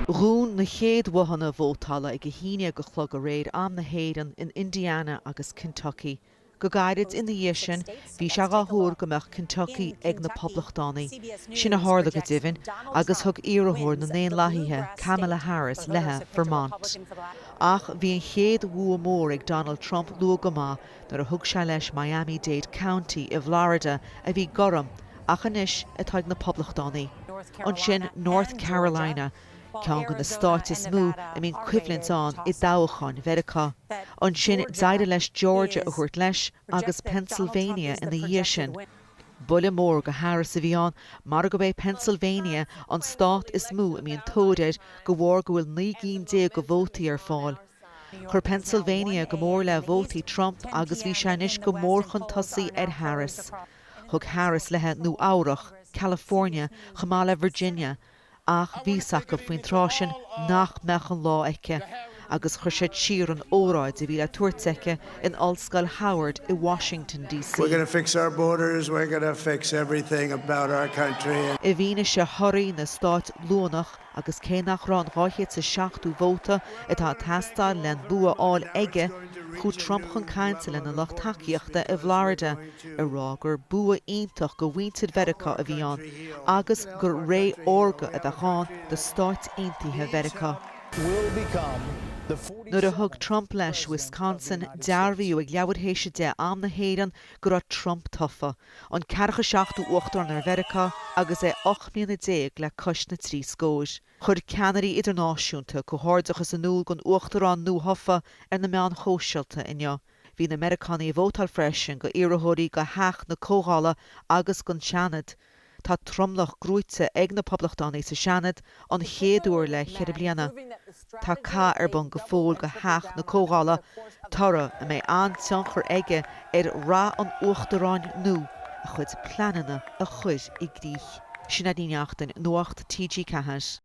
Rún na chéad wahanna vótála ag híine go chlog a réad am na héireann in Indiana agus Kentucky. Go gairid in the sin, bhí se gathúr go meach Kentucky ag na poblachtánaí. Sin a hála go dibhin, agus thug iarrthóir na néon laithithe Kamala Harris lethe Vermont. Ach bhí an chéad mhua mór ag Donald Trump lua go maith nar a thug se leis Miami-Dade County i Florida a bhí goram ach anois atá ag na poblachtánaí. An sin North Carolina, ceann go na stáit mú a mín cuimhlint an I dabhacháin Mheiriceá. An sin d'fhaighde leis Georgia a chuirt leis agus Pennsylvania in the sin. Bulle mór go Harris a bhí an, mar go bheith Pennsylvania an stát is mú a mín tóidead go bhfuair go bhfuil 19 go vótaí ar fáil. Chur Pennsylvania go mór le vótaí Trump agus bhí sé anois go mór chun tosaí ar Harris. Thug Harris lethe nó áireach, California, chomá le Virginia, ach bhí sacb faoin trásin nach mechan lá aice, agus chuir sé tír an óráid a bhí le tuairteice in Ollscoil Howard I Washington, D.C. We're going to fix our borders, we're going to fix everything about our country. I bhíne se thoirí na stát Lúnach agus cé nach rán ráithe sa 7 vóta atá teastáil len buaáil aige chu Trump chun cainteal na lech tacaíochta I Florida I rá gur bua iontach go bhaintead Mheiriceá a bhí an, agus gur ré orga a bheitán de stát aontaithe Mheiriceá. Nuair a thug Trump leis Wisconsin, dearbhíú ag leabhar héise de am na héireann go raibh Trump tofa, an 47 uachtar ar Mheiriceá agus é 8,010 le cos na trí scóis. Chur ceannarí idirnáisiúnta go háirdachas an núl gon uachtarán nó thofa ar na meán chóisialta inniu. Bhí na Americaní vótal freisin go iarrthóirí go heach na cógála agus gon seanad. Tá tromlach grúite ag na poblachtánaí sa seanad an chéadúir le cheir bliana. Tá cá ar bun go fóil go heach na cógála tora a mé antionchar aige ar rá an uachtaráin nó a chud planana a chuid I gcrích. Sin a dtíine achtain nuacht TG Cahas.